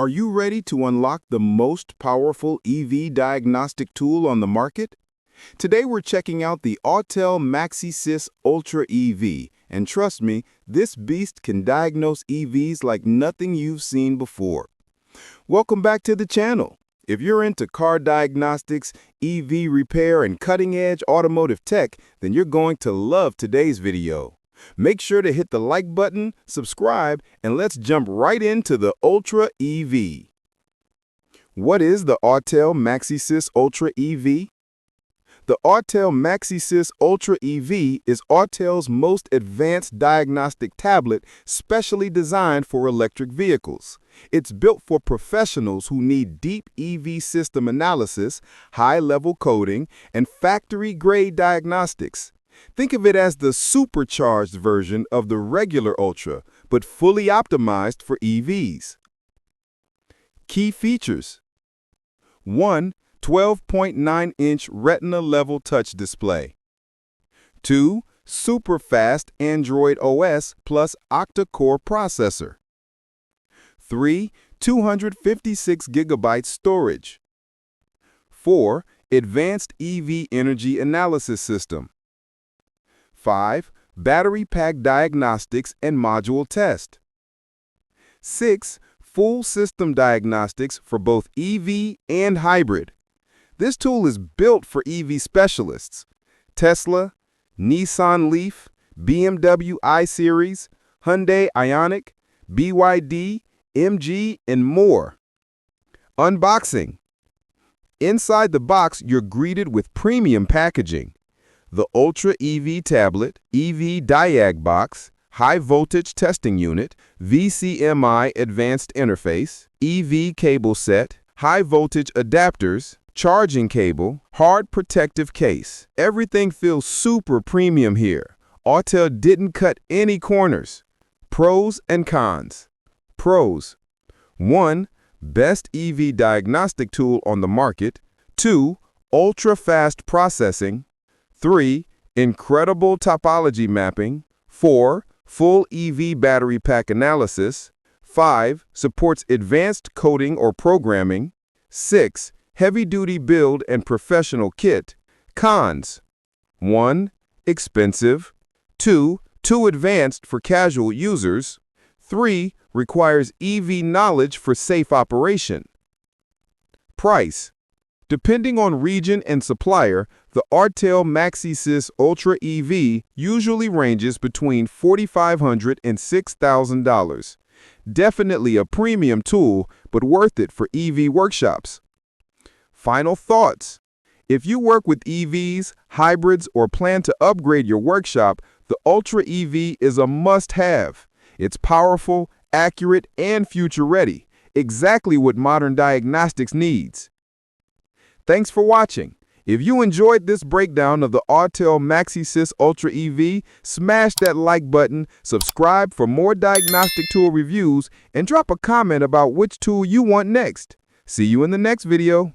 Are you ready to unlock the most powerful EV diagnostic tool on the market? Today we're checking out the Autel MaxiSYS Ultra EV, and trust me, this beast can diagnose EVs like nothing you've seen before. Welcome back to the channel. If you're into car diagnostics, EV repair, and cutting-edge automotive tech, then you're going to love today's video. Make sure to hit the like button, subscribe, and let's jump right into the Ultra EV. What is the Autel MaxiSYS Ultra EV? The Autel MaxiSYS Ultra EV is Autel's most advanced diagnostic tablet specially designed for electric vehicles. It's built for professionals who need deep EV system analysis, high-level coding, and factory-grade diagnostics. Think of it as the supercharged version of the regular Ultra, but fully optimized for EVs. Key features: 1. 12.9-inch Retina-level touch display. 2. Super fast Android OS plus octa-core processor. 3. 256 GB storage. 4. Advanced EV energy analysis system. 5. Battery pack diagnostics and module test. 6. Full system diagnostics for both EV and hybrid. This tool is built for EV specialists: Tesla, Nissan Leaf, BMW i-Series, Hyundai Ioniq, BYD, MG, and more. Unboxing. Inside the box, you're greeted with premium packaging: the Ultra EV tablet, EV diag box, high voltage testing unit, VCMI advanced interface, EV cable set, high voltage adapters, charging cable, hard protective case. Everything feels super premium here. Autel didn't cut any corners. Pros and cons. Pros: 1. Best EV diagnostic tool on the market. 2. Ultra-fast processing. 3. Incredible topology mapping. 4. Full EV battery pack analysis. 5. Supports advanced coding or programming. 6. Heavy-duty build and professional kit. Cons: 1. Expensive. 2. Too advanced for casual users. 3. Requires EV knowledge for safe operation. Price: depending on region and supplier, the Autel MaxiSYS Ultra EV usually ranges between $4,500 and $6,000. Definitely a premium tool, but worth it for EV workshops. Final thoughts: if you work with EVs, hybrids, or plan to upgrade your workshop, the Ultra EV is a must-have. It's powerful, accurate, and future-ready, exactly what modern diagnostics needs. Thanks for watching. If you enjoyed this breakdown of the Autel MaxiSYS Ultra EV, smash that like button, subscribe for more diagnostic tool reviews, and drop a comment about which tool you want next. See you in the next video.